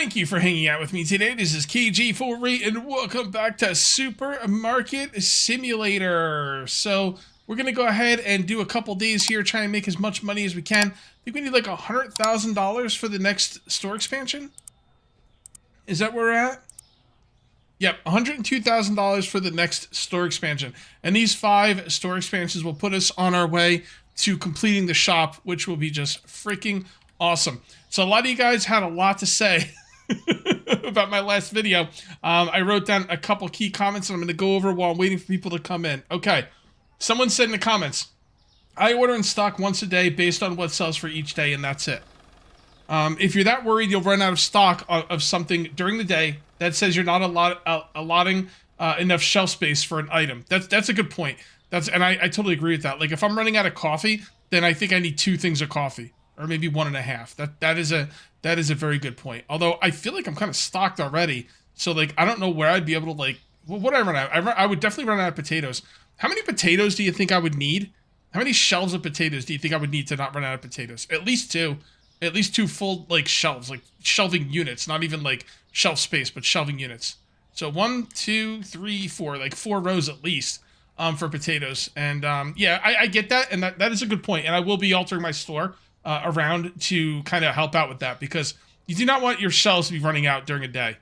Thank you for hanging out with me today. This is KG4 and welcome back to Supermarket Simulator. So we're going to go ahead and do a couple days here, try and make as much money as we can. I think we need like $100,000 for the next store expansion. Is that where we're at? Yep, $102,000 for the next store expansion. And these 5 store expansions will put us on our way to completing the shop, which will be just freaking awesome. So a lot of you guys had a lot to say about my last video. I wrote down a couple key comments and I'm going to go over while I'm waiting for people to come in. Okay, someone said in the comments, I order in stock once a day based on what sells for each day, and that's it. If you're that worried you'll run out of stock of something during the day, that says you're not allotting enough shelf space for an item. That's a good point. And I totally agree with that. Like if I'm running out of coffee, then I think I need 2 things of coffee. Or maybe 1.5. That is a very good point. Although I feel like I'm kind of stocked already, so like I don't know where I'd be able to like. Well, what I run out? I would definitely run out of potatoes. How many potatoes do you think I would need? How many shelves of potatoes do you think I would need to not run out of potatoes? At least 2. At least 2 full like shelves, like shelving units, not even like shelf space, but shelving units. So 1, 2, 3, 4, like 4 rows at least for potatoes. And yeah, I get that, and that is a good point. And I will be altering my store around to kind of help out with that, because you do not want your shelves to be running out during a day.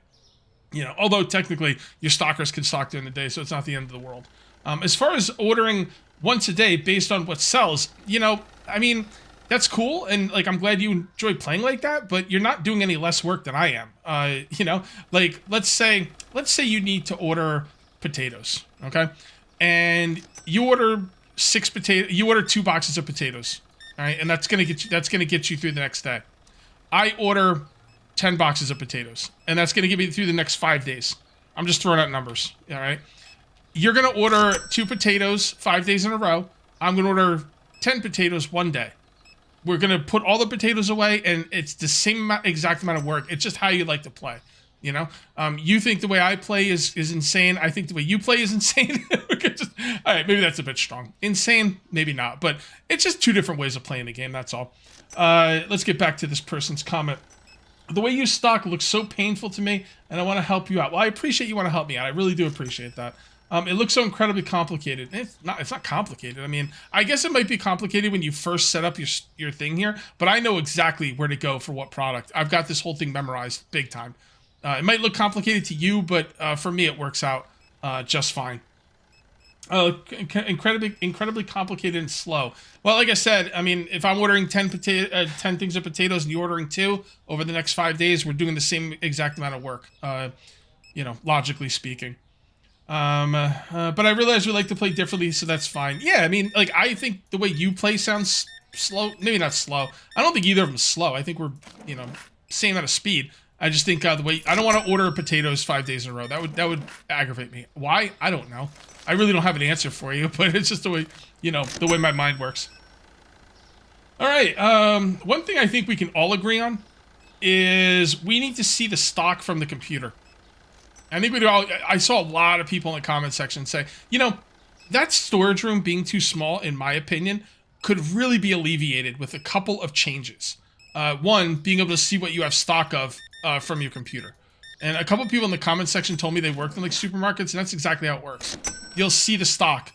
You know, although technically your stockers can stock during the day, so it's not the end of the world. As far as ordering once a day based on what sells, you know, I mean, that's cool, and like I'm glad you enjoy playing like that, but you're not doing any less work than I am. You know, like let's say you need to order potatoes, okay? And you order 2 boxes of potatoes. All right, and that's gonna get you through the next day. I order 10 boxes of potatoes, and that's gonna get me through the next 5 days. I'm just throwing out numbers. All right, you're gonna order 2 potatoes 5 days in a row. I'm gonna order 10 potatoes one day. We're gonna put all the potatoes away, and it's the same exact amount of work. It's just how you like to play. You know, you think the way I play is insane. I think the way you play is insane. All right, maybe that's a bit strong. Insane, maybe not. But it's just 2 different ways of playing the game, that's all. Let's get back to this person's comment. The way you stock looks so painful to me, and I want to help you out. Well, I appreciate you want to help me out. I really do appreciate that. It looks so incredibly complicated. It's not complicated. I mean, I guess it might be complicated when you first set up your thing here, but I know exactly where to go for what product. I've got this whole thing memorized big time. It might look complicated to you, but for me it works out just fine. Incredibly complicated and slow. Well, like I said, I mean, if I'm ordering 10 things of potatoes and you're ordering 2 over the next 5 days, we're doing the same exact amount of work. You know, logically speaking. But I realize we like to play differently, so that's fine. Yeah, I mean, like I think the way you play sounds slow. Maybe not slow. I don't think either of them is slow. I think we're, you know, same amount of speed. I just think the way I don't want to order potatoes 5 days in a row. That would aggravate me. Why? I don't know. I really don't have an answer for you, but it's just the way, you know, the way my mind works. All right. One thing I think we can all agree on is we need to see the stock from the computer. I think I saw a lot of people in the comment section say, you know, that storage room being too small, in my opinion, could really be alleviated with a couple of changes. One, being able to see what you have stock of from your computer. And a couple people in the comment section told me they worked in like supermarkets, and that's exactly how it works. You'll see the stock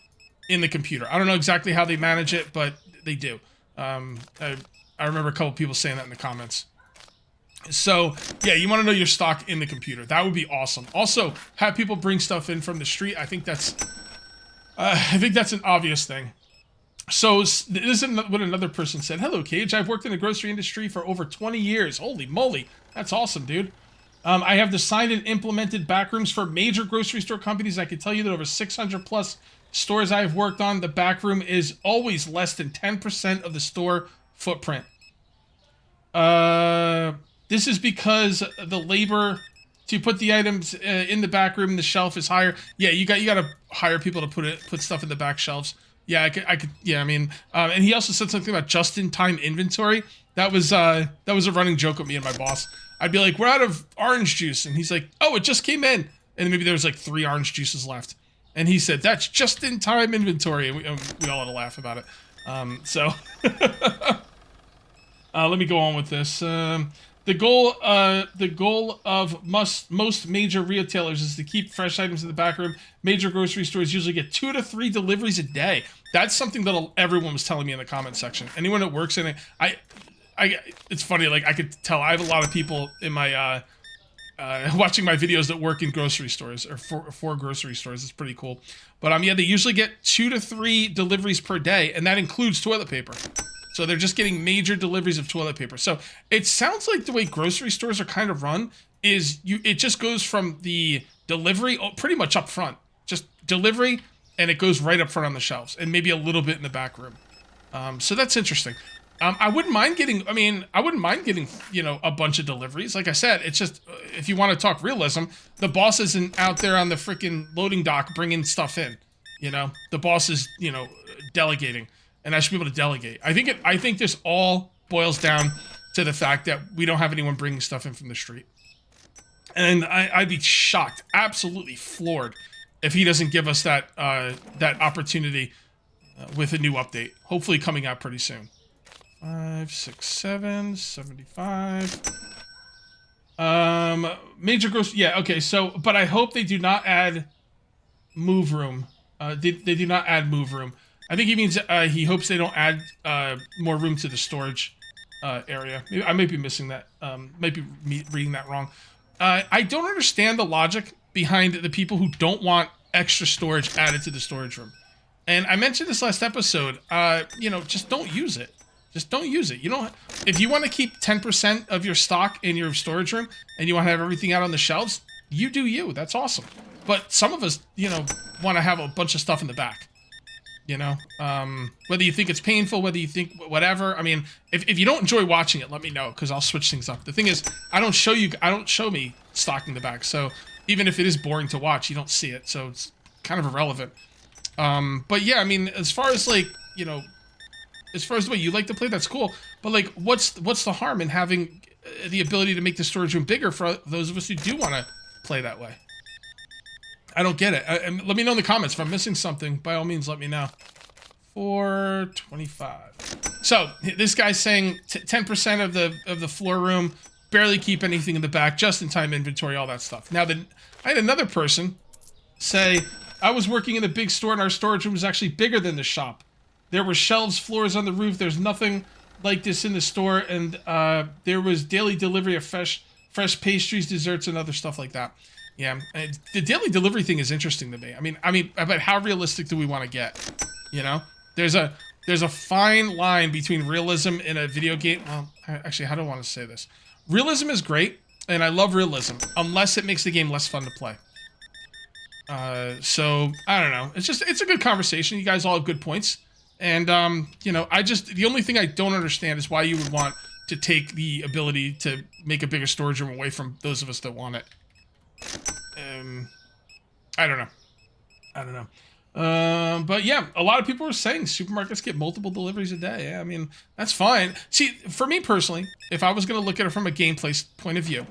in the computer. I don't know exactly how they manage it, but they do. I remember a couple people saying that in the comments. So, yeah, you want to know your stock in the computer. That would be awesome. Also, have people bring stuff in from the street. I think that's an obvious thing. So, this is what another person said. Hello, Cage. I've worked in the grocery industry for over 20 years. Holy moly. That's awesome, dude. I have designed and implemented backrooms for major grocery store companies. I can tell you that over 600 plus stores I have worked on, the backroom is always less than 10% of the store footprint. This is because the labor to put the items in the back room, the shelf is higher. Yeah, you got to hire people to put stuff in the back shelves. Yeah, I could. Yeah, I mean, and he also said something about just-in-time inventory. That was a running joke with me and my boss. I'd be like, "We're out of orange juice," and he's like, "Oh, it just came in," and maybe there was like 3 orange juices left, and he said, "That's just-in-time inventory," and we all had to laugh about it. So let me go on with this. The The goal of most major retailers is to keep fresh items in the back room. Major grocery stores usually get 2 to 3 deliveries a day. That's something that everyone was telling me in the comment section. Anyone that works in it, it's funny. Like I could tell, I have a lot of people in my watching my videos that work in grocery stores or for grocery stores. It's pretty cool. But yeah, they usually get 2 to 3 deliveries per day, and that includes toilet paper. So they're just getting major deliveries of toilet paper. So it sounds like the way grocery stores are kind of run is it just goes from the delivery pretty much up front. Just delivery, and it goes right up front on the shelves, and maybe a little bit in the back room. So that's interesting. I wouldn't mind getting, you know, a bunch of deliveries. Like I said, it's just, if you want to talk realism, the boss isn't out there on the freaking loading dock bringing stuff in. You know, the boss is, you know, delegating. And I should be able to delegate. I think this all boils down to the fact that we don't have anyone bringing stuff in from the street. And I'd be shocked, absolutely floored, if he doesn't give us that that opportunity with a new update. Hopefully coming out pretty soon. 5, 6, 7, 75. Major gross. Yeah, okay. So, but I hope they do not add move room. They do not add move room. I think he means he hopes they don't add more room to the storage area. Maybe, I might be missing that. Might be reading that wrong. I don't understand the logic behind the people who don't want extra storage added to the storage room. And I mentioned this last episode. You know, just don't use it. Just don't use it. You don't. If you want to keep 10% of your stock in your storage room and you want to have everything out on the shelves, you do you. That's awesome. But some of us, you know, want to have a bunch of stuff in the back. You know, whether you think it's painful, whether you think whatever. I mean, if you don't enjoy watching it, let me know, because I'll switch things up. The thing is, I don't show me stocking the back. So even if it is boring to watch, you don't see it. So it's kind of irrelevant. But yeah, I mean, as far as like, you know, as far as the way you like to play, that's cool. But like, what's the harm in having the ability to make the storage room bigger for those of us who do want to play that way? I don't get it. And let me know in the comments if I'm missing something. By all means, let me know. 425. So this guy's saying 10% of the floor room, barely keep anything in the back, just-in-time inventory, all that stuff. Now, then I had another person say, I was working in a big store and our storage room was actually bigger than the shop. There were shelves, floors on the roof. There's nothing like this in the store, and there was daily delivery of fresh pastries, desserts, and other stuff like that. Yeah, the daily delivery thing is interesting to me. I mean, but how realistic do we want to get? You know, there's a fine line between realism in a video game. Well, actually, how do I want to say this? Realism is great, and I love realism, unless it makes the game less fun to play. So I don't know. It's a good conversation. You guys all have good points, and you know, the only thing I don't understand is why you would want to take the ability to make a bigger storage room away from those of us that want it. I don't know. But yeah, a lot of people are saying supermarkets get multiple deliveries a day. Yeah, I mean, that's fine. See, for me personally, if I was going to look at it from a gameplay point of view,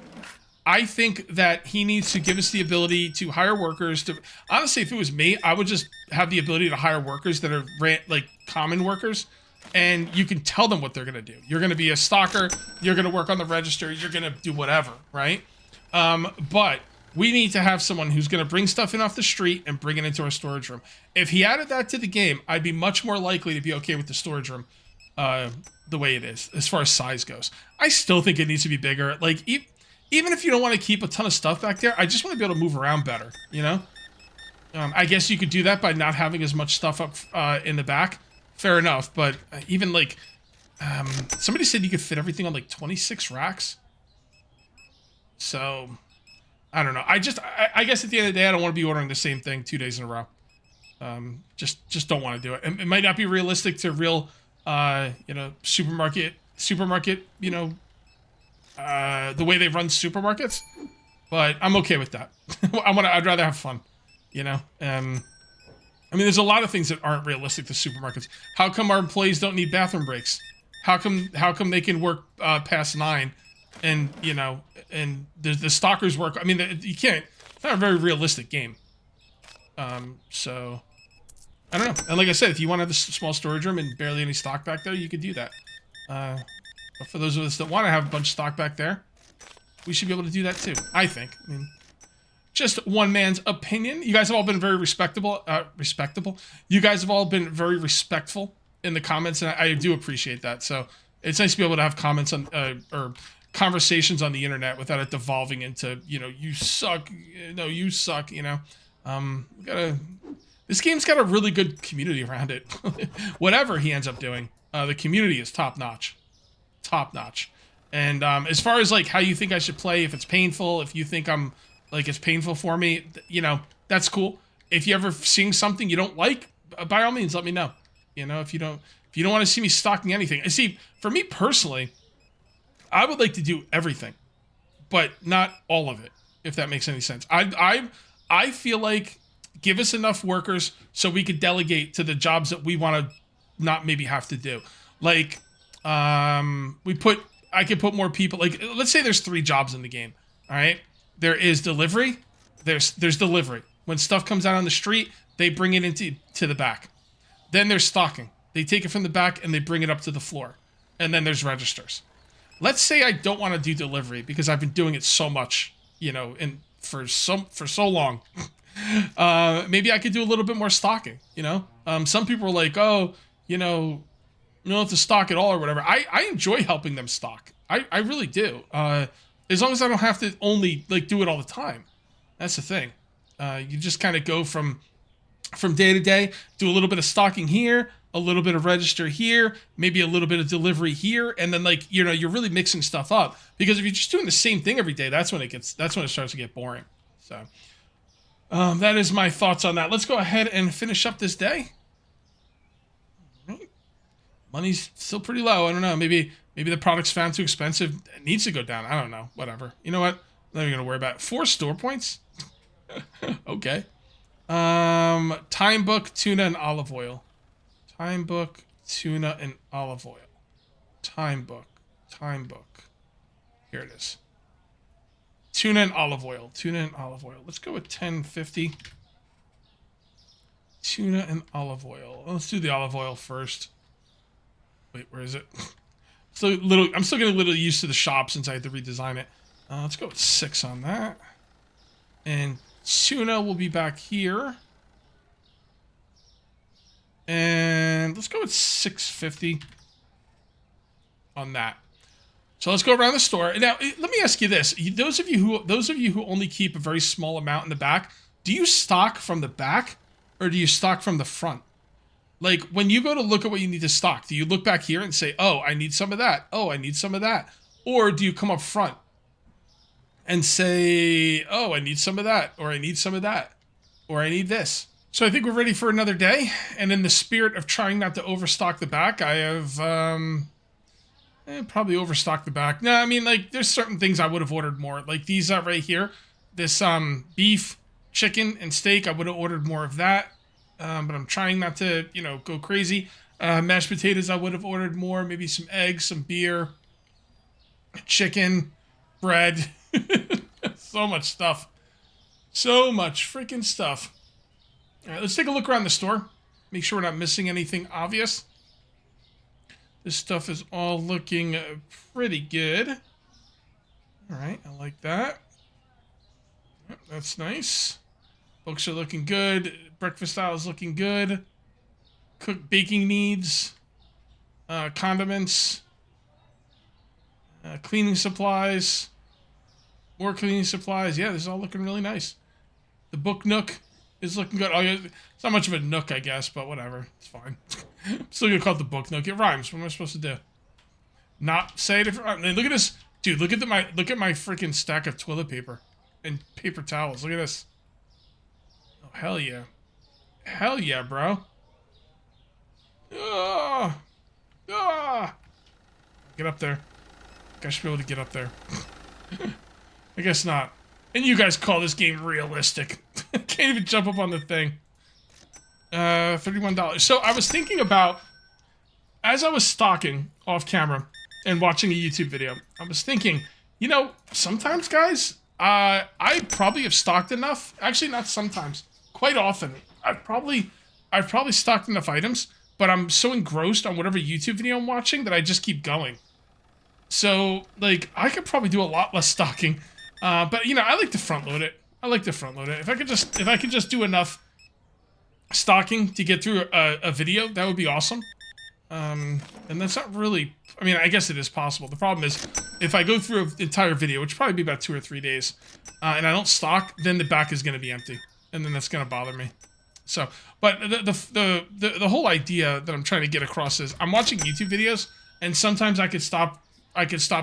I think that he needs to give us the ability to hire workers to, honestly, if it was me, I would just have the ability to hire workers that are like common workers, and you can tell them what they're going to do. You're going to be a stocker, you're going to work on the register, you're going to do whatever, right? But we need to have someone who's going to bring stuff in off the street and bring it into our storage room. If he added that to the game, I'd be much more likely to be okay with the storage room the way it is, as far as size goes. I still think it needs to be bigger. Like, even if you don't want to keep a ton of stuff back there, I just want to be able to move around better, you know? I guess you could do that by not having as much stuff up in the back. Fair enough, but even like, somebody said you could fit everything on like 26 racks. So, I don't know. I guess at the end of the day, I don't want to be ordering the same thing 2 days in a row. Just don't want to do it. It might not be realistic to real, you know, supermarket, you know, the way they run supermarkets, but I'm okay with that. I'd rather have fun, you know? I mean, there's a lot of things that aren't realistic to supermarkets. How come our employees don't need bathroom breaks? How come they can work past 9? And, you know, and the stalkers work. I mean, you can't. It's not a very realistic game. So, I don't know. And like I said, if you want to have a small storage room and barely any stock back there, you could do that. But for those of us that want to have a bunch of stock back there, we should be able to do that too. I think. I mean, just one man's opinion. You guys have all been very respectable. You guys have all been very respectful in the comments, and I do appreciate that. So it's nice to be able to have comments on or conversations on the internet without it devolving into, you know, you suck. No, you suck. You know, this game's got a really good community around it. Whatever he ends up doing, the community is top notch, top notch. And as far as like how you think I should play, if it's painful, if you think I'm like it's painful for me, you know, that's cool. If you ever seeing something you don't like, by all means, let me know. You know, if you don't want to see me stocking anything. See, for me personally, I would like to do everything, but not all of it, if that makes any sense. I feel like give us enough workers so we could delegate to the jobs that we want to not maybe have to do. Like, I could put more people, like, let's say there's 3 jobs in the game, all right? There is delivery. There's delivery. When stuff comes out on the street, they bring it into the back. Then there's stocking. They take it from the back and they bring it up to the floor. And then there's registers. Let's say I don't want to do delivery because I've been doing it so much, you know, and for so long. Maybe I could do a little bit more stocking, you know? Some people are like, oh, you know, you don't have to stock at all or whatever. I enjoy helping them stock. I really do. As long as I don't have to only like do it all the time. That's the thing. You just kind of go from day to day, do a little bit of stocking here, a little bit of register here, maybe a little bit of delivery here, and then like, you know, you're really mixing stuff up. Because if you're just doing the same thing every day, that's when it starts to get boring. So that is my thoughts on that. Let's go ahead and finish up this day. Money's still pretty low. I don't know. Maybe the product's found too expensive. It needs to go down. I don't know. Whatever. You know what? I'm not even gonna worry about it. 4 store points. Okay. Time book, tuna, and olive oil. Time book, tuna, and olive oil. Time book. Here it is. Tuna and olive oil. Tuna and olive oil. Let's go with 10.50. Tuna and olive oil. Let's do the olive oil first. Wait, where is it? I'm still getting a little used to the shop since I had to redesign it. Let's go with 6 on that. And tuna will be back here. And let's go with 6.50 on that. So let's go around the store. Now, let me ask you this. Those of you who only keep a very small amount in the back, do you stock from the back or do you stock from the front? Like, when you go to look at what you need to stock, do you look back here and say, oh, I need some of that. Oh, I need some of that. Or do you come up front and say, oh, I need some of that, or I need some of that, or I need this? So I think we're ready for another day. And in the spirit of trying not to overstock the back, I have probably overstocked the back. No, I mean, like, there's certain things I would have ordered more. Like these right here. This beef, chicken, and steak, I would have ordered more of that. But I'm trying not to, you know, go crazy. Mashed potatoes, I would have ordered more. Maybe some eggs, some beer, chicken, bread. So much stuff. So much freaking stuff. All right, let's take a look around the store. Make sure we're not missing anything obvious. This stuff is all looking pretty good. All right, I like that. Yep, that's nice. Books are looking good. Breakfast style is looking good. Baking needs. Condiments. Cleaning supplies. More cleaning supplies. Yeah, this is all looking really nice. The book nook is looking good. Oh, yeah, it's not much of a nook, I guess, but whatever. It's fine. I'm still gonna call it the book nook. It rhymes. What am I supposed to do? Not say it if it rhymes. Look at this. Dude, look at my freaking stack of toilet paper and paper towels. Look at this. Oh, hell yeah. Hell yeah, bro. Get up there. I should be able to get up there. I guess not. And you guys call this game realistic. Can't even jump up on the thing. $31. So I was thinking about, as I was stalking off camera and watching a YouTube video, I was thinking, you know, sometimes, guys, I probably have stocked enough. Actually, not sometimes. Quite often. I've probably stocked enough items, but I'm so engrossed on whatever YouTube video I'm watching that I just keep going. So, like, I could probably do a lot less stocking. But, you know, I like to front load it. I like to front load it. If I could just do enough stocking to get through a video, that would be awesome. And that's not really, I mean, I guess it is possible. The problem is, if I go through an entire video, which would probably be about 2 or 3 days, and I don't stock, then the back is going to be empty. And then that's going to bother me. So, but the whole idea that I'm trying to get across is, I'm watching YouTube videos, and sometimes I could stop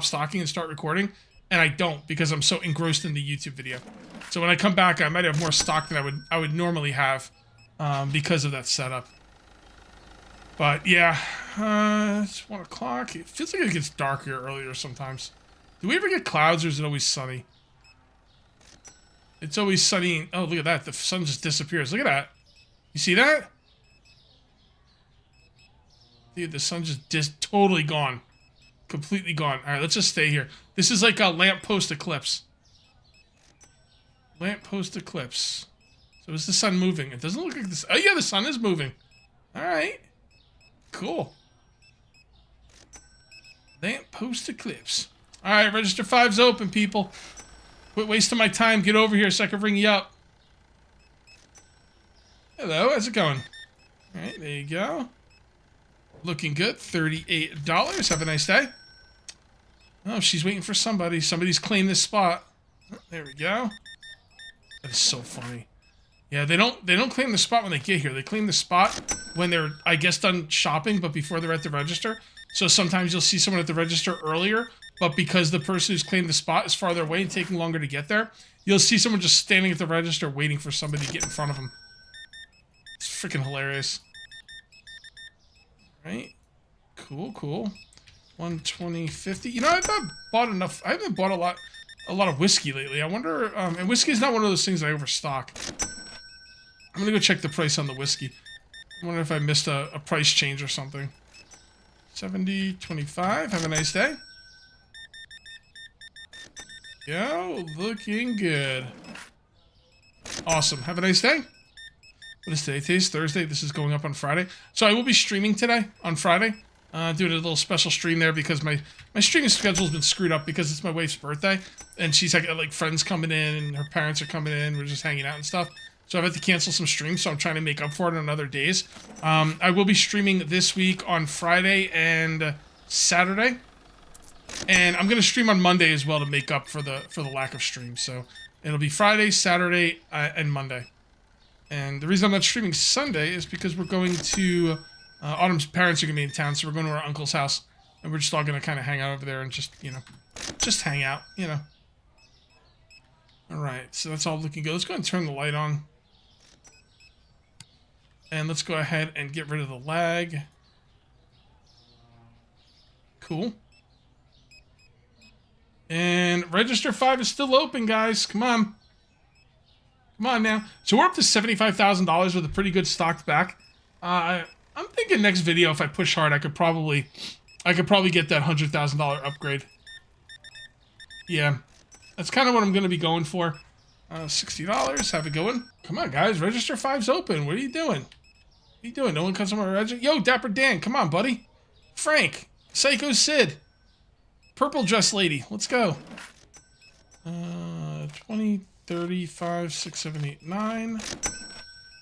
stocking and start recording, and I don't, because I'm so engrossed in the YouTube video. So when I come back, I might have more stock than I would normally have, because of that setup. But yeah, it's 1 o'clock. It feels like it gets darker earlier sometimes. Do we ever get clouds, or is it always sunny? It's always sunny. Oh, look at that. The sun just disappears. Look at that. You see that? Dude, the sun just totally gone. Completely gone. All right, let's just stay here. This is like a lamppost eclipse. Lamppost eclipse. So is the sun moving? It doesn't look like this. Oh yeah, the sun is moving. All right. Cool. Lamppost eclipse. All right, register 5's open, people. Quit wasting my time. Get over here so I can ring you up. Hello, how's it going? All right, there you go. Looking good. $38. Have a nice day. Oh, she's waiting for somebody. Somebody's claimed this spot. Oh, there we go. That is so funny. Yeah, they don't claim the spot when they get here. They claim the spot when they're, I guess, done shopping, but before they're at the register. So sometimes you'll see someone at the register earlier, but because the person who's claimed the spot is farther away and taking longer to get there, you'll see someone just standing at the register waiting for somebody to get in front of them. It's freaking hilarious. Right? Cool, cool. 120.50. You know, I haven't bought enough. I haven't bought a lot of whiskey lately. I wonder, and whiskey is not one of those things I overstock. I'm gonna go check the price on the whiskey. I wonder if I missed a price change or something. 70.25. Have a nice day. Yo, looking good. Awesome. Have a nice day. What is today? Today's Thursday. This is going up on Friday. So I will be streaming today on Friday. Doing a little special stream there because my streaming schedule's been screwed up because it's my wife's birthday. And she's like friends coming in and her parents are coming in. We're just hanging out and stuff. So I've had to cancel some streams, so I'm trying to make up for it on other days. I will be streaming this week on Friday and Saturday. And I'm going to stream on Monday as well to make up for the lack of streams. So it'll be Friday, Saturday, and Monday. And the reason I'm not streaming Sunday is because we're going to... Autumn's parents are going to be in town, so we're going to our uncle's house. And we're just all going to kind of hang out over there and just, you know, just hang out, you know. Alright, so that's all looking good. Let's go ahead and turn the light on. And let's go ahead and get rid of the lag. Cool. And Register 5 is still open, guys. Come on. Come on now. So we're up to $75,000 with a pretty good stocked back. I'm thinking next video, if I push hard, I could probably get that $100,000 upgrade. Yeah. That's kind of what I'm going to be going for. $60. Have it going. Come on, guys. Register 5's open. What are you doing? What are you doing? No one comes on my register? Yo, Dapper Dan. Come on, buddy. Frank. Psycho Sid. Purple dress lady. Let's go. 20, 35, 6, 7, 8, 9.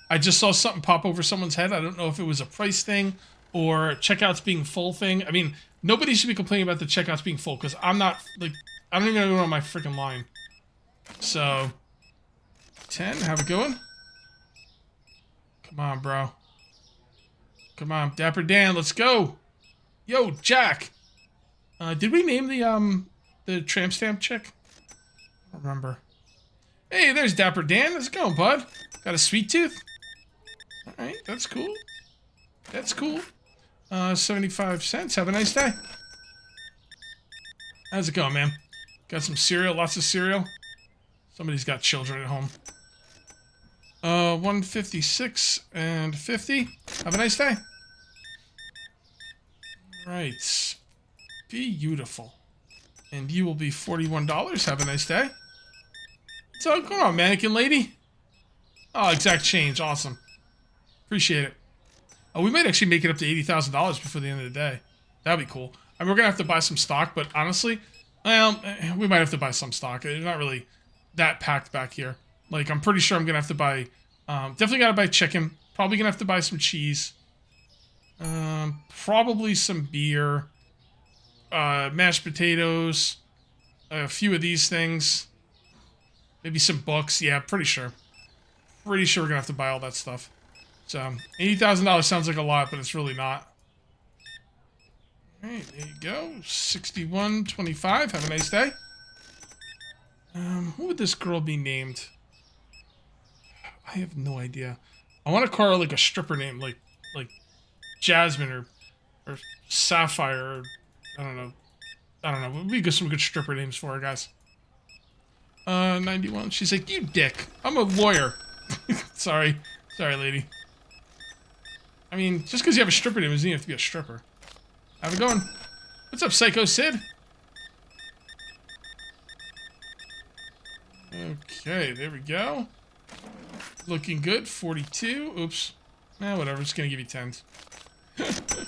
I just saw something pop over someone's head. I don't know if it was a price thing or checkouts being full thing. I mean, nobody should be complaining about the checkouts being full because I'm not, like, I don't even know on my freaking line. So, 10, have it going. Come on, bro. Come on, Dapper Dan, let's go. Yo, Jack. Did we name the tramp stamp chick? I don't remember. Hey, there's Dapper Dan. How's it going, bud? Got a sweet tooth? Alright, that's cool. That's cool. 75 cents. Have a nice day. How's it going, man? Got some cereal? Lots of cereal? Somebody's got children at home. 156 and 50. Have a nice day. Right. Beautiful. And you will be $41. Have a nice day. So, come on, mannequin lady. Oh, exact change. Awesome. Appreciate it. Oh, we might actually make it up to $80,000 before the end of the day. That'd be cool. I mean, we're gonna have to buy some stock, but honestly, well, we might have to buy some stock. It's not really that packed back here. Like, I'm pretty sure I'm gonna have to buy, definitely gotta buy chicken. Probably gonna have to buy some cheese. Probably some beer. Mashed potatoes. A few of these things. Maybe some books. Yeah, pretty sure. Pretty sure we're gonna have to buy all that stuff. So, $80,000 sounds like a lot, but it's really not. Alright, there you go. 6125. Have a nice day. What would this girl be named? I have no idea. I want to call her like a stripper name, like Jasmine or Sapphire. Or, I don't know. Would be some good stripper names for her, guys. 91. She's like, you dick. I'm a lawyer. Sorry, lady. I mean, just because you have a stripper name doesn't even have to be a stripper. How's it going? What's up, Psycho Sid? Okay, there we go. Looking good. 42. Oops. Whatever. Just gonna give you 10s.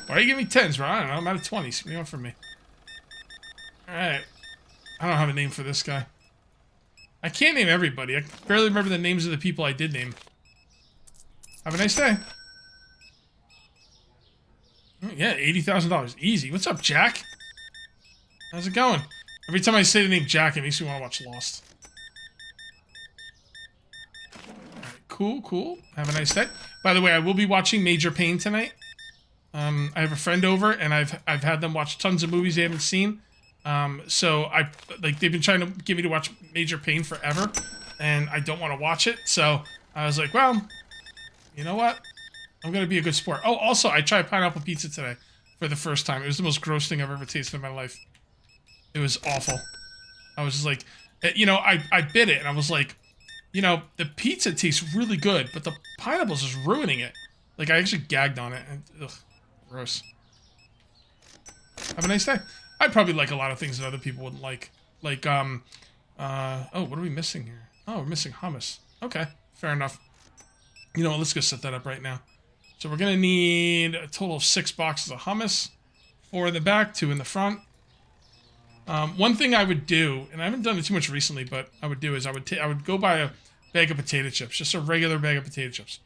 Why are you giving me 10s, bro? I don't know. I'm out of 20s. What do you want from me? Alright. I don't have a name for this guy. I can't name everybody. I barely remember the names of the people I did name. Have a nice day. Oh, yeah, $80,000. Easy. What's up, Jack? How's it going? Every time I say the name Jack, it makes me want to watch Lost. Alright, cool. Have a nice day. By the way, I will be watching Major Payne tonight. I have a friend over, and I've had them watch tons of movies they haven't seen. So they've been trying to get me to watch Major Payne forever, and I don't want to watch it. So I was like, well, you know what? I'm gonna be a good sport. Oh, also, I tried pineapple pizza today for the first time. It was the most gross thing I've ever tasted in my life. It was awful. I was just like, you know, I bit it, and I was like, you know, the pizza tastes really good, but the pineapple's just ruining it. Like, I actually gagged on it. And, ugh, gross. Have a nice day. I'd probably like a lot of things that other people wouldn't like. Like, oh, what are we missing here? Oh, we're missing hummus. Okay, fair enough. You know what, let's go set that up right now. So we're gonna need a total of 6 boxes of hummus. 4 in the back, 2 in the front. One thing I would do, and I haven't done it too much recently, but I would do is I would go buy a bag of potato chips, just a regular bag of potato chips.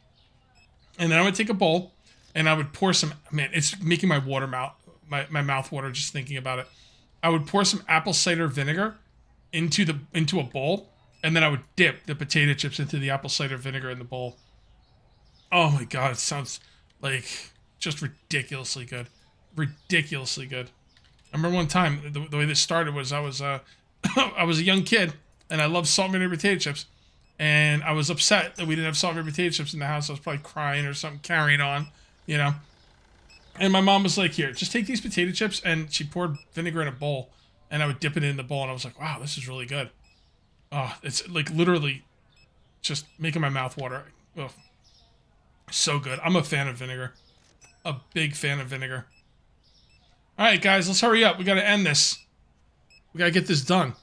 And then I would take a bowl, and I would pour some, man, it's making my my mouth water just thinking about it. I would pour some apple cider vinegar into a bowl, and then I would dip the potato chips into the apple cider vinegar in the bowl. Oh my god, it sounds like just ridiculously good. Ridiculously good. I remember one time, the way this started was I was a young kid, and I loved salt and vinegar potato chips, and I was upset that we didn't have salt and vinegar potato chips in the house. I was probably crying or something, carrying on, you know. And my mom was like, here, just take these potato chips, and she poured vinegar in a bowl, and I would dip it in the bowl, and I was like, wow, this is really good. Oh, it's like literally just making my mouth water. Ugh. So good. I'm a fan of vinegar. A big fan of vinegar. Alright, guys, let's hurry up. We gotta end this. We gotta get this done.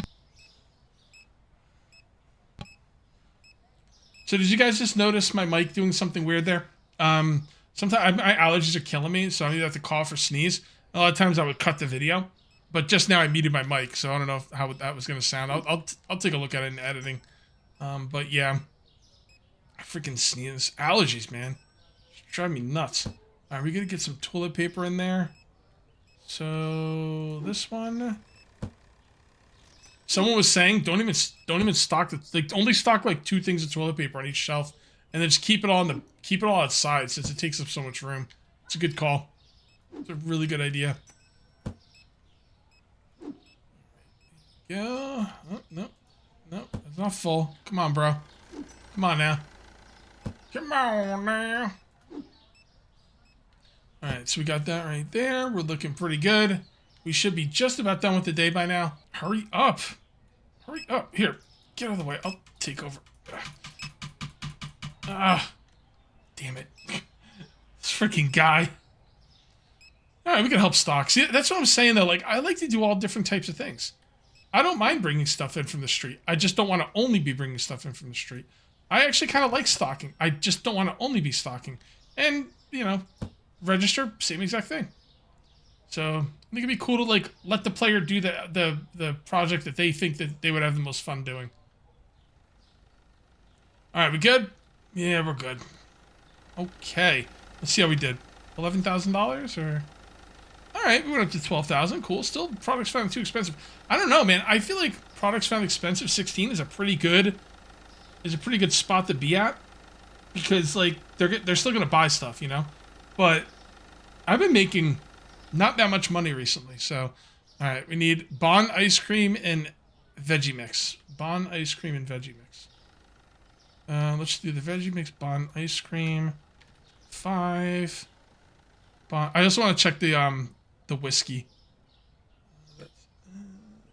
So did you guys just notice my mic doing something weird there? Sometimes my allergies are killing me, so I either have to cough or sneeze. A lot of times I would cut the video, but just now I muted my mic, so I don't know how that was gonna sound. I'll take a look at it in editing. But yeah, I freaking sneeze. Allergies, man, it's driving me nuts. All right, we gonna get some toilet paper in there. So this one. Someone was saying don't even stock only stock like 2 things of toilet paper on each shelf, and then just keep it all outside since it takes up so much room. It's a good call. It's a really good idea. Yeah. Oh, no, it's not full. Come on, bro. Come on now. Come on now. All right, so we got that right there. We're looking pretty good. We should be just about done with the day by now. Hurry up. Hurry up. Here, get out of the way. I'll take over. Ah, damn it. This freaking guy. All right, we can help stock. See, that's what I'm saying, though. Like, I like to do all different types of things. I don't mind bringing stuff in from the street. I just don't want to only be bringing stuff in from the street. I actually kind of like stocking. I just don't want to only be stocking. And, you know, register, same exact thing. So I think it'd be cool to like let the player do the project that they think that they would have the most fun doing. All right, we good? Yeah, we're good. Okay, let's see how we did. $11,000 or? All right, we went up to 12,000. Cool. Still, products found too expensive. I don't know, man. I feel like products found expensive 16 is a pretty good spot to be at, because like they're still gonna buy stuff, you know. But I've been making not that much money recently, so all right. We need Bon ice cream and veggie mix. Bon ice cream and veggie mix. Let's do the veggie mix. Bon ice cream. 5. Bon. I also want to check the whiskey.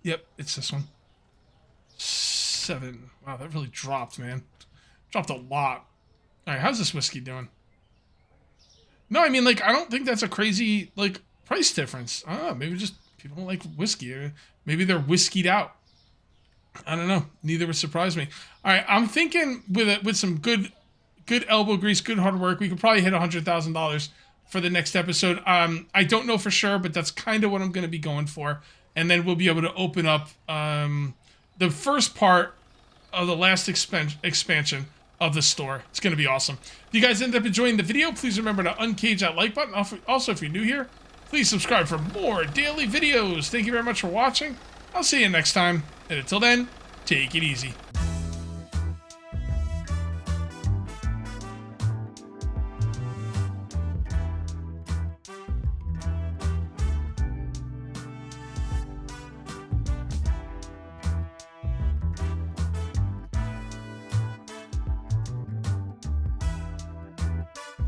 Yep, it's this one. 7. Wow, that really dropped, man. Dropped a lot. All right, how's this whiskey doing? No, I mean, like, I don't think that's a crazy, like, price difference. I don't know, maybe just people don't like whiskey. Or maybe they're whiskeyed out. I don't know. Neither would surprise me. All right, I'm thinking with some good elbow grease, good hard work, we could probably hit $100,000 for the next episode. I don't know for sure, but that's kind of what I'm going to be going for. And then we'll be able to open up the first part of the last expansion of the store. It's going to be awesome. If you guys end up enjoying the video, please remember to uncage that like button. Also, if you're new here, please subscribe for more daily videos. Thank you very much for watching. I'll see you next time. And until then, take it easy.